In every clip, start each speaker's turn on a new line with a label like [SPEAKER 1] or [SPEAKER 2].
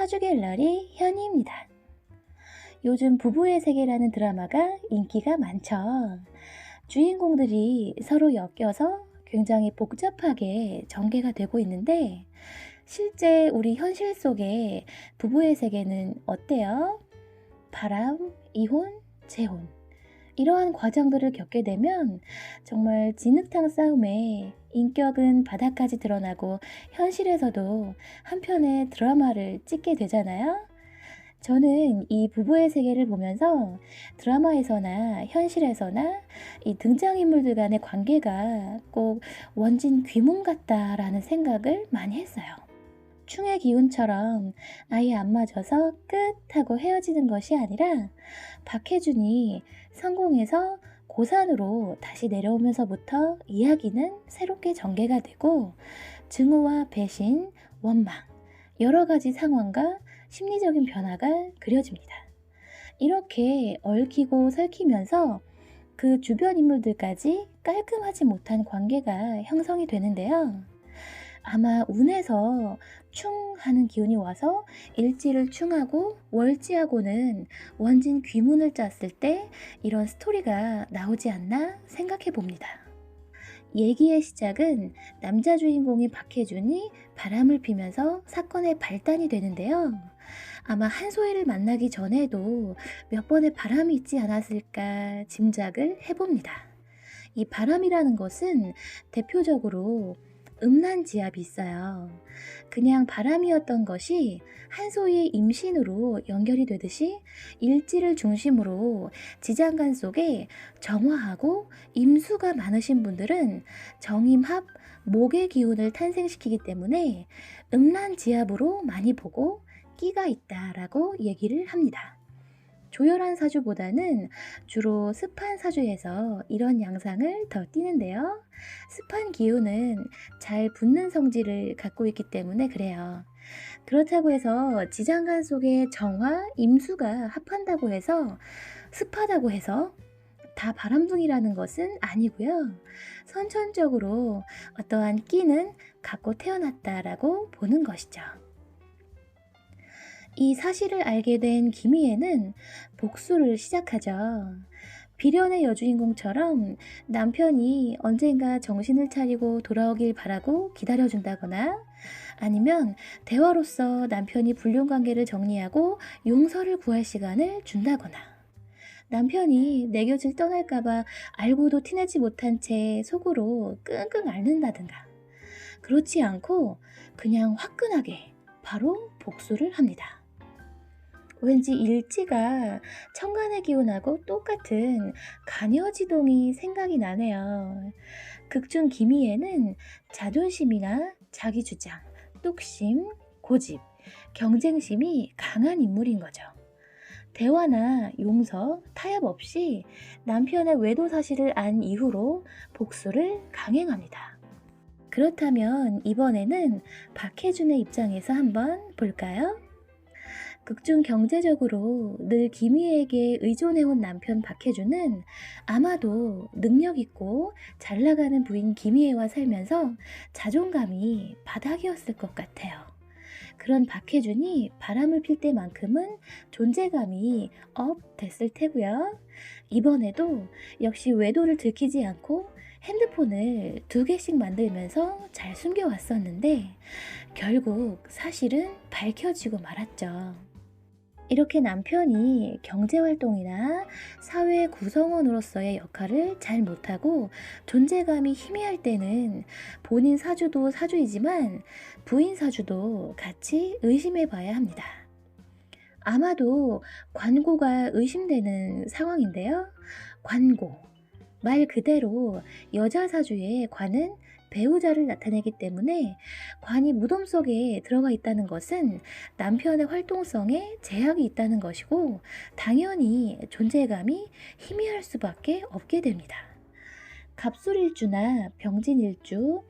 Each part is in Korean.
[SPEAKER 1] 사주갤러리 현이입니다. 요즘 부부의 세계라는 드라마가 인기가 많죠. 주인공들이 서로 엮여서 굉장히 복잡하게 전개가 되고 있는데 실제 우리 현실 속의 부부의 세계는 어때요? 바람, 이혼, 재혼 이러한 과정들을 겪게 되면 정말 진흙탕 싸움에 인격은 바닥까지 드러나고 현실에서도 한편의 드라마를 찍게 되잖아요. 저는 이 부부의 세계를 보면서 드라마에서나 현실에서나 이 등장인물들 간의 관계가 꼭 원진 귀문 같다라는 생각을 많이 했어요. 충의 기운처럼 아예 안 맞아서 끝 하고 헤어지는 것이 아니라 박해준이 성공해서 고산으로 다시 내려오면서부터 이야기는 새롭게 전개가 되고 증오와 배신, 원망, 여러 가지 상황과 심리적인 변화가 그려집니다. 이렇게 얽히고 설키면서 그 주변 인물들까지 깔끔하지 못한 관계가 형성이 되는데요. 아마 운에서 충 하는 기운이 와서 일지를 충하고 월지하고는 원진 귀문을 짰을 때 이런 스토리가 나오지 않나 생각해 봅니다. 얘기의 시작은 남자 주인공인 박해준이 바람을 피면서 사건의 발단이 되는데요. 아마 한소희를 만나기 전에도 몇 번의 바람이 있지 않았을까 짐작을 해봅니다. 이 바람이라는 것은 대표적으로 음란지압이 있어요. 그냥 바람이었던 것이 한소희의 임신으로 연결이 되듯이 일지를 중심으로 지장간 속에 정화하고 임수가 많으신 분들은 정임합, 목의 기운을 탄생시키기 때문에 음란지압으로 많이 보고 끼가 있다라고 얘기를 합니다. 조열한 사주보다는 주로 습한 사주에서 이런 양상을 더 띠는데요. 습한 기운은 잘 붙는 성질을 갖고 있기 때문에 그래요. 그렇다고 해서 지장간 속에 정화, 임수가 합한다고 해서 습하다고 해서 다 바람둥이라는 것은 아니고요. 선천적으로 어떠한 끼는 갖고 태어났다라고 보는 것이죠. 이 사실을 알게 된 김희애는 복수를 시작하죠. 비련의 여주인공처럼 남편이 언젠가 정신을 차리고 돌아오길 바라고 기다려준다거나 아니면 대화로서 남편이 불륜관계를 정리하고 용서를 구할 시간을 준다거나 남편이 내 곁을 떠날까봐 알고도 티내지 못한 채 속으로 끙끙 앓는다든가 그렇지 않고 그냥 화끈하게 바로 복수를 합니다. 왠지 일지가 천간의 기운하고 똑같은 가녀지동이 생각이 나네요. 극중 김희애는 자존심이나 자기주장, 뚝심, 고집, 경쟁심이 강한 인물인 거죠. 대화나 용서, 타협 없이 남편의 외도 사실을 안 이후로 복수를 강행합니다. 그렇다면 이번에는 박해준의 입장에서 한번 볼까요? 극중 경제적으로 늘 김희애에게 의존해온 남편 박해준은 아마도 능력있고 잘나가는 부인 김희애와 살면서 자존감이 바닥이었을 것 같아요. 그런 박해준이 바람을 필 때만큼은 존재감이 업 됐을 테고요. 이번에도 역시 외도를 들키지 않고 핸드폰을 2개씩 만들면서 잘 숨겨왔었는데 결국 사실은 밝혀지고 말았죠. 이렇게 남편이 경제활동이나 사회 구성원으로서의 역할을 잘 못하고 존재감이 희미할 때는 본인 사주도 사주이지만 부인 사주도 같이 의심해 봐야 합니다. 아마도 관고가 의심되는 상황인데요. 관고, 말 그대로 여자 사주의 관은 배우자를 나타내기 때문에 관이 무덤 속에 들어가 있다는 것은 남편의 활동성에 제약이 있다는 것이고 당연히 존재감이 희미할 수밖에 없게 됩니다. 갑술일주나 병진일주,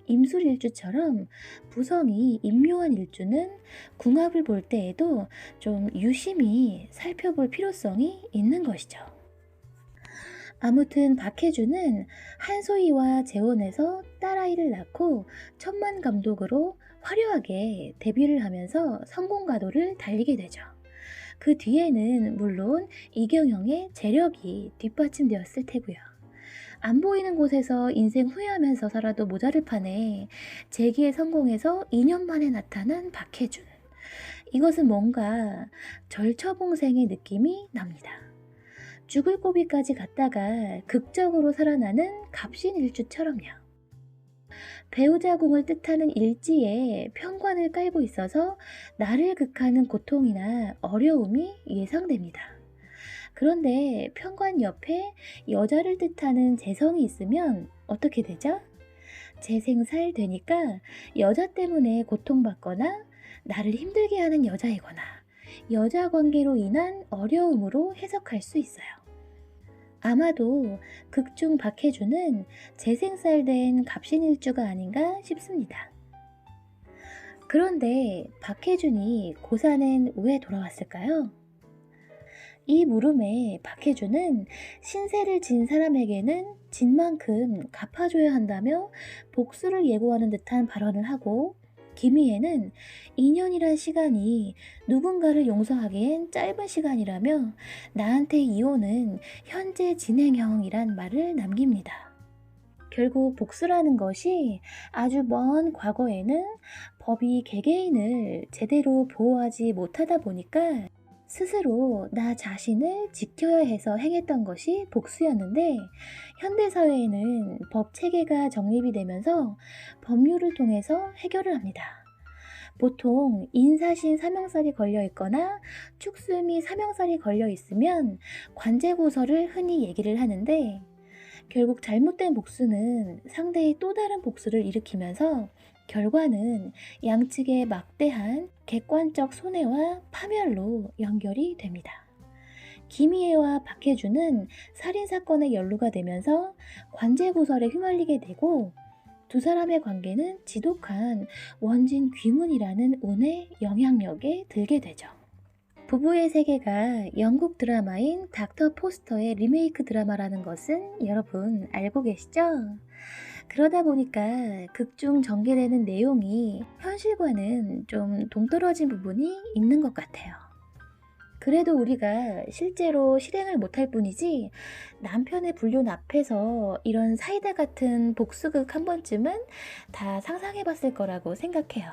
[SPEAKER 1] 임술일주처럼 부성이 임묘한 일주는 궁합을 볼 때에도 좀 유심히 살펴볼 필요성이 있는 것이죠. 아무튼 박혜주는 한소희와 재혼해서 딸아이를 낳고 천만 감독으로 화려하게 데뷔를 하면서 성공가도를 달리게 되죠. 그 뒤에는 물론 이경영의 재력이 뒷받침되었을 테고요. 안 보이는 곳에서 인생 후회하면서 살아도 모자를 파네 재기에 성공해서 2년 만에 나타난 박혜준. 이것은 뭔가 절처봉생의 느낌이 납니다. 죽을 고비까지 갔다가 극적으로 살아나는 갑신일주처럼요. 배우자 궁을 뜻하는 일지에 편관을 깔고 있어서 나를 극하는 고통이나 어려움이 예상됩니다. 그런데 편관 옆에 여자를 뜻하는 재성이 있으면 어떻게 되죠? 재생살 되니까 여자 때문에 고통받거나 나를 힘들게 하는 여자이거나 여자 관계로 인한 어려움으로 해석할 수 있어요. 아마도 극중 박혜주는 재생살된 갑신일주가 아닌가 싶습니다. 그런데 박혜준이 고사는 왜 돌아왔을까요? 이 물음에 박혜준은 신세를 진 사람에게는 진 만큼 갚아줘야 한다며 복수를 예고하는 듯한 발언을 하고, 김희애는 2년이란 시간이 누군가를 용서하기엔 짧은 시간이라며 나한테 이혼은 현재 진행형이란 말을 남깁니다. 결국 복수라는 것이 아주 먼 과거에는 법이 개개인을 제대로 보호하지 못하다 보니까 스스로 나 자신을 지켜야 해서 행했던 것이 복수였는데, 현대사회에는 법 체계가 정립이 되면서 법률을 통해서 해결을 합니다. 보통 인사신 사명살이 걸려 있거나 축수 및 사명살이 걸려 있으면 관제고서를 흔히 얘기를 하는데, 결국 잘못된 복수는 상대의 또 다른 복수를 일으키면서 결과는 양측의 막대한 객관적 손해와 파멸로 연결이 됩니다. 김희애와 박혜주는 살인사건에 연루가 되면서 관제고설에 휘말리게 되고, 두 사람의 관계는 지독한 원진 귀문이라는 운의 영향력에 들게 되죠. 부부의 세계가 영국 드라마인 닥터 포스터의 리메이크 드라마라는 것은 여러분 알고 계시죠? 그러다 보니까 극중 전개되는 내용이 현실과는 좀 동떨어진 부분이 있는 것 같아요. 그래도 우리가 실제로 실행을 못할 뿐이지 남편의 불륜 앞에서 이런 사이다 같은 복수극 한 번쯤은 다 상상해 봤을 거라고 생각해요.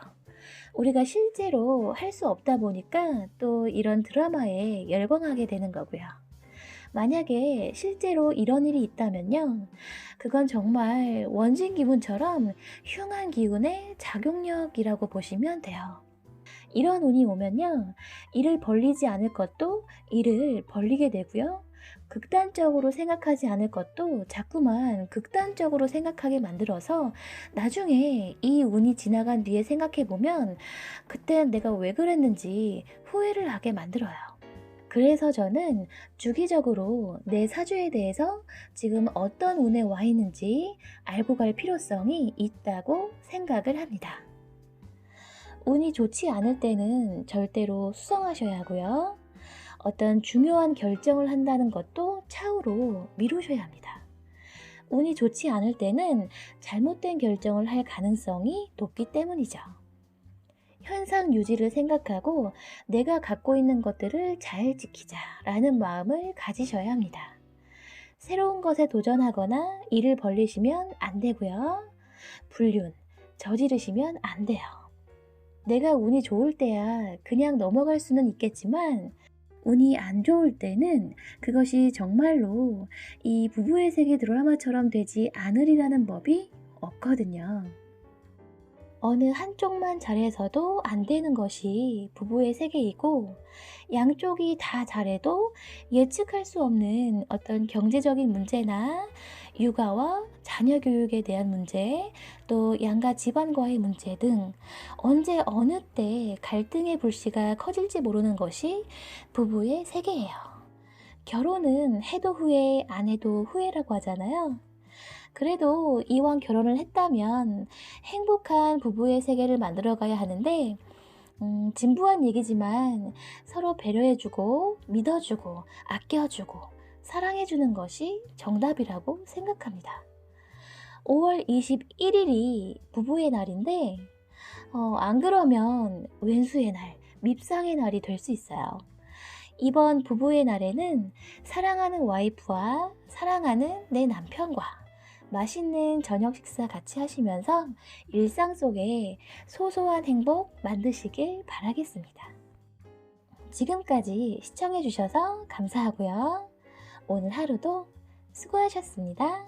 [SPEAKER 1] 우리가 실제로 할 수 없다 보니까 또 이런 드라마에 열광하게 되는 거고요. 만약에 실제로 이런 일이 있다면요, 그건 정말 원진 기분처럼 흉한 기운의 작용력이라고 보시면 돼요. 이런 운이 오면요, 이를 벌리지 않을 것도 이를 벌리게 되고요, 극단적으로 생각하지 않을 것도 자꾸만 극단적으로 생각하게 만들어서 나중에 이 운이 지나간 뒤에 생각해보면 그땐 내가 왜 그랬는지 후회를 하게 만들어요. 그래서 저는 주기적으로 내 사주에 대해서 지금 어떤 운에 와 있는지 알고 갈 필요성이 있다고 생각을 합니다. 운이 좋지 않을 때는 절대로 수성하셔야 하고요. 어떤 중요한 결정을 한다는 것도 차후로 미루셔야 합니다. 운이 좋지 않을 때는 잘못된 결정을 할 가능성이 높기 때문이죠. 현상 유지를 생각하고 내가 갖고 있는 것들을 잘 지키자라는 마음을 가지셔야 합니다. 새로운 것에 도전하거나 일을 벌리시면 안 되고요. 불륜, 저지르시면 안 돼요. 내가 운이 좋을 때야 그냥 넘어갈 수는 있겠지만, 운이 안 좋을 때는 그것이 정말로 이 부부의 세계 드라마처럼 되지 않으리라는 법이 없거든요. 어느 한쪽만 잘해서도 안 되는 것이 부부의 세계이고, 양쪽이 다 잘해도 예측할 수 없는 어떤 경제적인 문제나 육아와 자녀 교육에 대한 문제, 또 양가 집안과의 문제 등 언제 어느 때 갈등의 불씨가 커질지 모르는 것이 부부의 세계예요. 결혼은 해도 후회, 안 해도 후회라고 하잖아요. 그래도 이왕 결혼을 했다면 행복한 부부의 세계를 만들어가야 하는데, 진부한 얘기지만 서로 배려해주고 믿어주고 아껴주고 사랑해주는 것이 정답이라고 생각합니다. 5월 21일이 부부의 날인데, 안 그러면 왼수의 날, 밉상의 날이 될 수 있어요. 이번 부부의 날에는 사랑하는 와이프와 사랑하는 내 남편과 맛있는 저녁 식사 같이 하시면서 일상 속에 소소한 행복 만드시길 바라겠습니다. 지금까지 시청해주셔서 감사하고요. 오늘 하루도 수고하셨습니다.